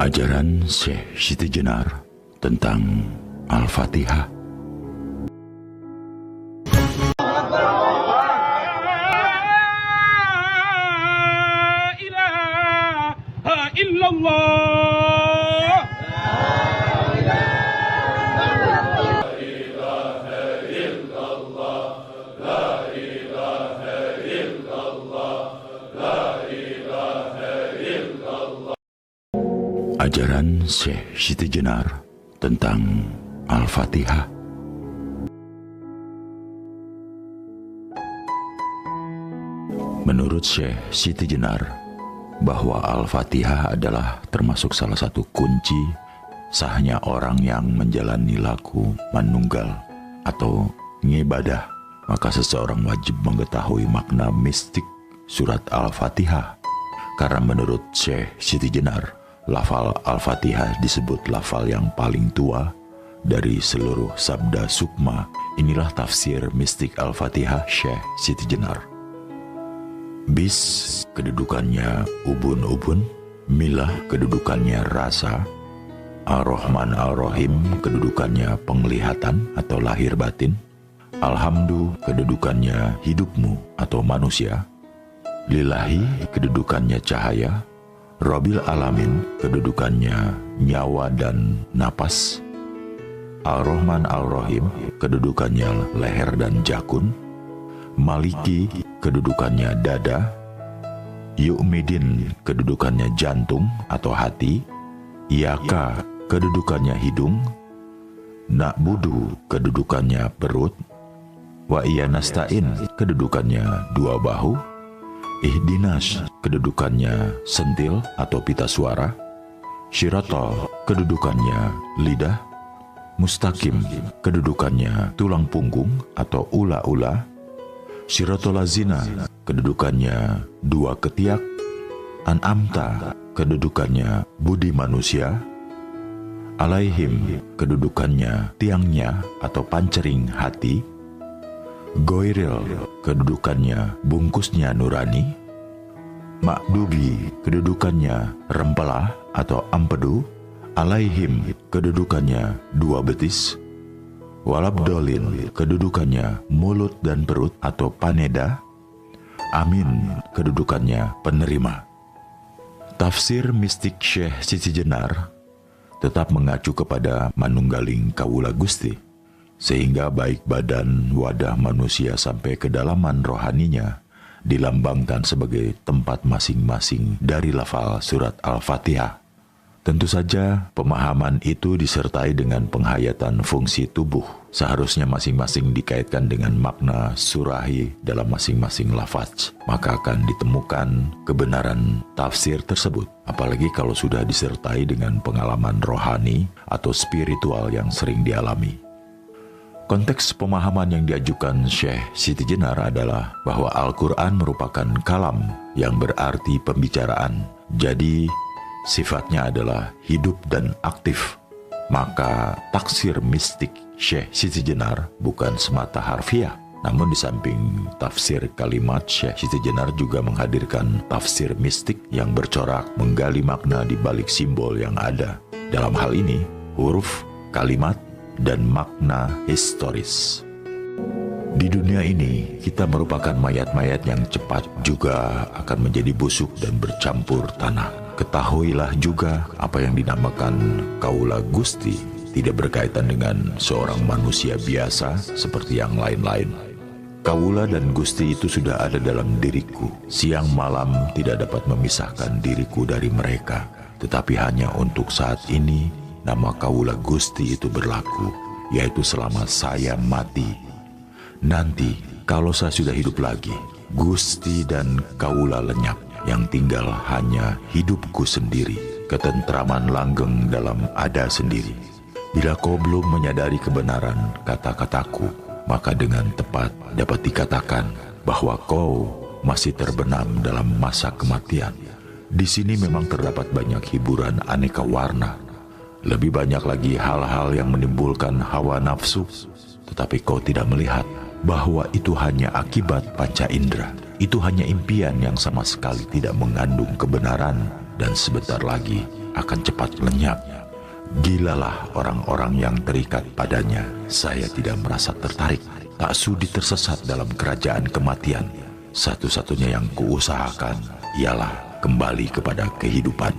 Ajaran Syekh Siti Jenar tentang Al-Fatihah. La ilaha illallah. Ajaran Syekh Siti Jenar tentang Al-Fatihah. Menurut Syekh Siti Jenar, bahwa Al-Fatihah adalah termasuk salah satu kunci sahnya orang yang menjalani laku manunggal atau ngibadah, maka seseorang wajib mengetahui makna mistik surat Al-Fatihah. Karena menurut Syekh Siti Jenar, lafal Al-Fatihah disebut lafal yang paling tua dari seluruh sabda sukma. Inilah tafsir mistik Al-Fatihah Syekh Siti Jenar. Bis, kedudukannya ubun-ubun. Milah, kedudukannya rasa. Ar-Rahman Ar-Rahim, kedudukannya penglihatan atau lahir batin. Alhamdu, kedudukannya hidupmu atau manusia. Lillahi, kedudukannya cahaya. Rabbil Alamin, kedudukannya nyawa dan napas. Ar-Rahman Ar-Rahim, kedudukannya leher dan jakun. Maliki, kedudukannya dada. Yu'midin, kedudukannya jantung atau hati. Iyaka, kedudukannya hidung. Na'budu, kedudukannya perut. Wa iya nasta'in, kedudukannya dua bahu. Ihdinas, kedudukannya sentil atau pita suara. Syirata, kedudukannya lidah. Mustaqim, kedudukannya tulang punggung atau ula-ula. Syiratalazina, kedudukannya dua ketiak. An'amta, kedudukannya budi manusia. Alaihim, kedudukannya tiangnya atau pancering hati. Goiril, kedudukannya bungkusnya nurani. Makdubi, kedudukannya rempelah atau ampedu. Alaihim, kedudukannya dua betis. Walabdolin, kedudukannya mulut dan perut atau paneda. Amin, kedudukannya penerima. Tafsir mistik Syekh Siti Jenar tetap mengacu kepada manunggaling kawula Gusti, sehingga baik badan wadah manusia sampai kedalaman rohaninya dilambangkan sebagai tempat masing-masing dari lafal surat Al-Fatihah. Tentu saja pemahaman itu disertai dengan penghayatan fungsi tubuh. Seharusnya masing-masing dikaitkan dengan makna surahi dalam masing-masing lafaz. Maka akan ditemukan kebenaran tafsir tersebut. Apalagi kalau sudah disertai dengan pengalaman rohani atau spiritual yang sering dialami. Konteks pemahaman yang diajukan Syekh Siti Jenar adalah bahwa Al-Quran merupakan kalam yang berarti pembicaraan. Jadi sifatnya adalah hidup dan aktif. Maka taksir mistik Syekh Siti Jenar bukan semata harfiah. Namun di samping tafsir kalimat, Syekh Siti Jenar juga menghadirkan tafsir mistik yang bercorak menggali makna di balik simbol yang ada. Dalam hal ini, huruf, kalimat, dan makna historis. Di dunia ini, kita merupakan mayat-mayat yang cepat juga akan menjadi busuk dan bercampur tanah. Ketahuilah juga apa yang dinamakan kaula Gusti tidak berkaitan dengan seorang manusia biasa seperti yang lain-lain. Kaula dan Gusti itu sudah ada dalam diriku. Siang malam tidak dapat memisahkan diriku dari mereka. Tetapi hanya untuk saat ini, nama kaula Gusti itu berlaku, yaitu selama saya mati. Nanti, kalau saya sudah hidup lagi, Gusti dan kaula lenyap. Yang tinggal hanya hidupku sendiri, ketentraman langgeng dalam ada sendiri. Bila kau belum menyadari kebenaran kata-kataku, maka dengan tepat dapat dikatakan bahwa kau masih terbenam dalam masa kematian. Di sini memang terdapat banyak hiburan aneka warna. Lebih banyak lagi hal-hal yang menimbulkan hawa nafsu. Tetapi kau tidak melihat bahwa itu hanya akibat panca indera. Itu hanya impian yang sama sekali tidak mengandung kebenaran dan sebentar lagi akan cepat lenyap. Gilalah orang-orang yang terikat padanya. Saya tidak merasa tertarik, tak sudi tersesat dalam kerajaan kematian. Satu-satunya yang kuusahakan ialah kembali kepada kehidupan.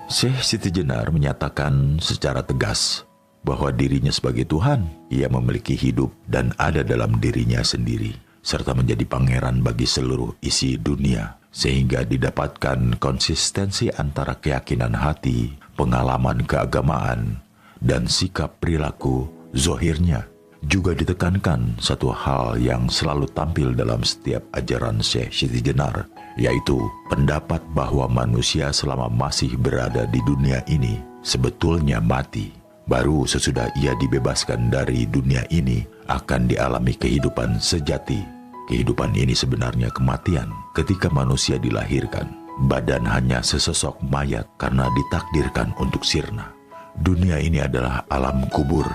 Syekh Siti Jenar menyatakan secara tegas bahwa dirinya sebagai Tuhan, ia memiliki hidup dan ada dalam dirinya sendiri, serta menjadi pangeran bagi seluruh isi dunia, sehingga didapatkan konsistensi antara keyakinan hati, pengalaman keagamaan, dan sikap perilaku zohirnya. Juga ditekankan satu hal yang selalu tampil dalam setiap ajaran Syekh Siti Jenar, yaitu pendapat bahwa manusia selama masih berada di dunia ini sebetulnya mati. Baru sesudah ia dibebaskan dari dunia ini akan dialami kehidupan sejati. Kehidupan ini sebenarnya kematian. Ketika manusia dilahirkan, badan hanya sesosok mayat karena ditakdirkan untuk sirna. Dunia ini adalah alam kubur,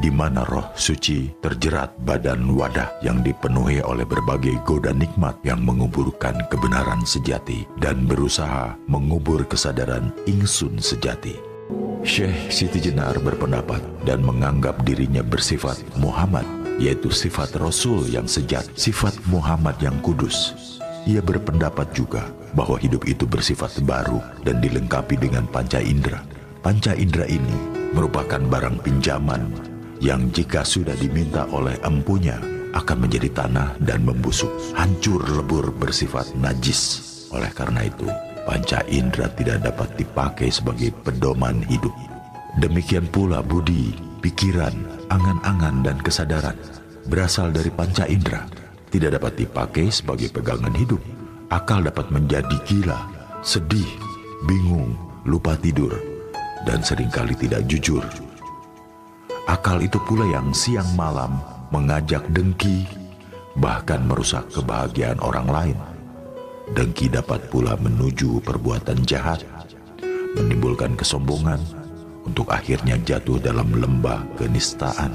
di mana roh suci terjerat badan wadah yang dipenuhi oleh berbagai goda nikmat yang menguburkan kebenaran sejati dan berusaha mengubur kesadaran ingsun sejati. Syekh Siti Jenar berpendapat dan menganggap dirinya bersifat Muhammad, yaitu sifat Rasul yang sejati, sifat Muhammad yang kudus. Ia berpendapat juga bahwa hidup itu bersifat baru dan dilengkapi dengan panca indera. Panca indera ini merupakan barang pinjaman yang jika sudah diminta oleh empunya akan menjadi tanah dan membusuk, hancur lebur, bersifat najis. Oleh karena itu, panca indera tidak dapat dipakai sebagai pedoman hidup. Demikian pula budi, pikiran, angan-angan, dan kesadaran berasal dari panca indera, tidak dapat dipakai sebagai pegangan hidup. Akal dapat menjadi gila, sedih, bingung, lupa tidur, dan seringkali tidak jujur. Akal itu pula yang siang malam mengajak dengki, bahkan merusak kebahagiaan orang lain. Dengki dapat pula menuju perbuatan jahat, menimbulkan kesombongan, untuk akhirnya jatuh dalam lembah kenistaan,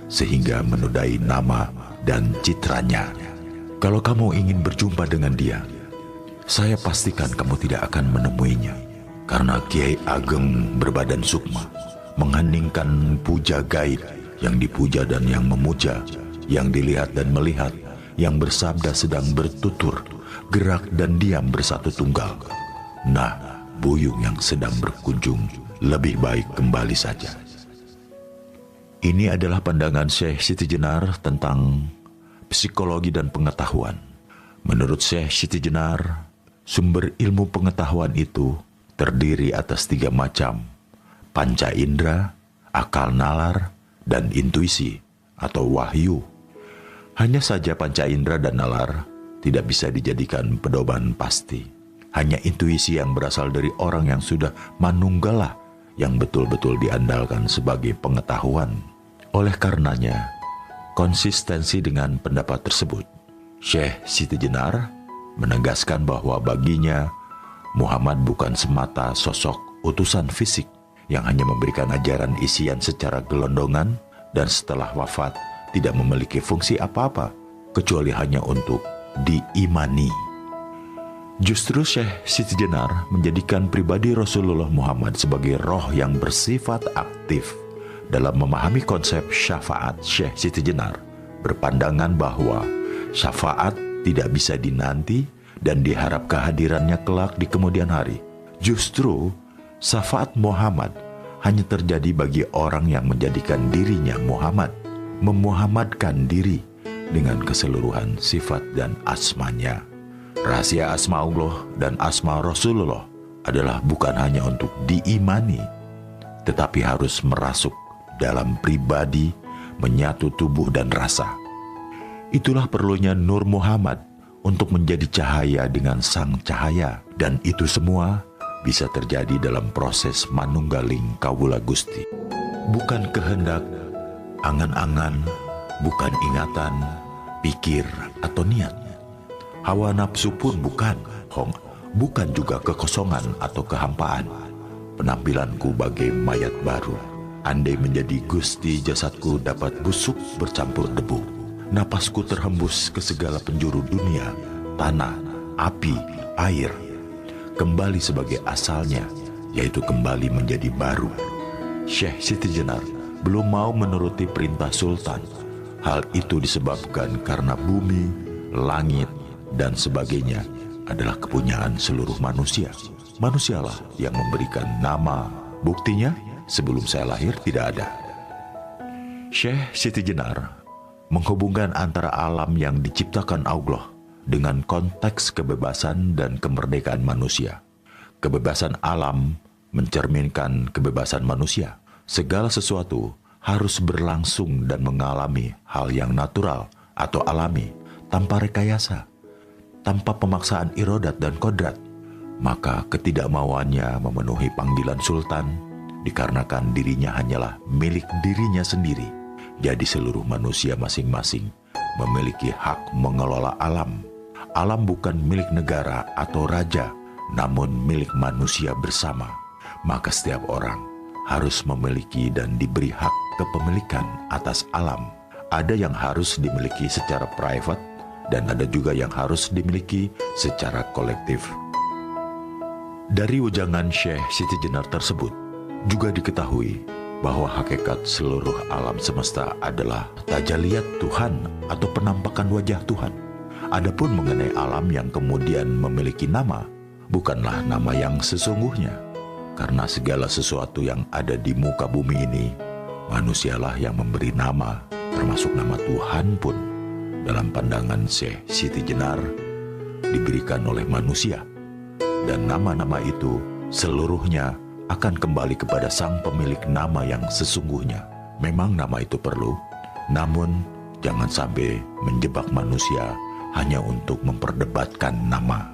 sehingga menodai nama dan citranya. Kalau kamu ingin berjumpa dengan dia, saya pastikan kamu tidak akan menemuinya, karena Kiai Ageng berbadan sukma mengheningkan puja gaib, yang dipuja dan yang memuja, yang dilihat dan melihat, yang bersabda sedang bertutur, gerak dan diam bersatu tunggal. Nah, buyung yang sedang berkunjung lebih baik kembali saja. Ini adalah pandangan Syekh Siti Jenar tentang psikologi dan pengetahuan. Menurut Syekh Siti Jenar, sumber ilmu pengetahuan itu terdiri atas 3 macam: panca indera, akal nalar, dan intuisi atau wahyu. Hanya saja panca indera dan nalar tidak bisa dijadikan pedoman pasti. Hanya intuisi yang berasal dari orang yang sudah manunggalah yang betul-betul diandalkan sebagai pengetahuan. Oleh karenanya, konsistensi dengan pendapat tersebut, Syekh Siti Jenar menegaskan bahwa baginya Muhammad bukan semata sosok utusan fisik yang hanya memberikan ajaran isian secara gelondongan dan setelah wafat tidak memiliki fungsi apa-apa kecuali hanya untuk diimani. Justru Syekh Siti Jenar menjadikan pribadi Rasulullah Muhammad sebagai roh yang bersifat aktif. Dalam memahami konsep syafaat, Syekh Siti Jenar berpandangan bahwa syafaat tidak bisa dinanti dan diharap kehadirannya kelak di kemudian hari. Justru syafaat Muhammad hanya terjadi bagi orang yang menjadikan dirinya Muhammad, memuhammadkan diri dengan keseluruhan sifat dan asmanya. Rahasia asma Allah dan asma Rasulullah adalah bukan hanya untuk diimani, tetapi harus merasuk dalam pribadi, menyatu tubuh dan rasa. Itulah perlunya Nur Muhammad untuk menjadi cahaya dengan sang cahaya, dan itu semua bisa terjadi dalam proses manunggaling kawula Gusti. Bukan kehendak, angan-angan, bukan ingatan, pikir, atau niat. Hawa nafsu pun bukan. bukan juga kekosongan atau kehampaan. Penampilanku bagai mayat baru. Andai menjadi Gusti, jasadku dapat busuk bercampur debu. Napasku terhembus ke segala penjuru dunia, tanah, api, air. Kembali sebagai asalnya, yaitu kembali menjadi baru. Syekh Siti Jenar belum mau menuruti perintah Sultan. Hal itu disebabkan karena bumi, langit, dan sebagainya adalah kepunyaan seluruh manusia. Manusialah yang memberikan nama. Buktinya, sebelum saya lahir tidak ada. Syekh Siti Jenar menghubungkan antara alam yang diciptakan Allah dengan konteks kebebasan dan kemerdekaan manusia. Kebebasan alam mencerminkan kebebasan manusia. Segala sesuatu harus berlangsung dan mengalami hal yang natural atau alami, tanpa rekayasa, tanpa pemaksaan irodat dan kodrat. Maka ketidakmauannya memenuhi panggilan Sultan dikarenakan dirinya hanyalah milik dirinya sendiri. Jadi seluruh manusia masing-masing memiliki hak mengelola alam. Alam bukan milik negara atau raja, namun milik manusia bersama. Maka setiap orang harus memiliki dan diberi hak kepemilikan atas alam. Ada yang harus dimiliki secara private dan ada juga yang harus dimiliki secara kolektif. Dari ujangan Syekh Siti Jenar tersebut juga diketahui bahwa hakikat seluruh alam semesta adalah tajaliat Tuhan atau penampakan wajah Tuhan. Adapun mengenai alam yang kemudian memiliki nama, bukanlah nama yang sesungguhnya. Karena segala sesuatu yang ada di muka bumi ini, manusialah yang memberi nama, termasuk nama Tuhan pun, dalam pandangan Syekh Siti Jenar, diberikan oleh manusia. Dan nama-nama itu seluruhnya akan kembali kepada sang pemilik nama yang sesungguhnya. Memang nama itu perlu, namun jangan sampai menjebak manusia hanya untuk memperdebatkan nama.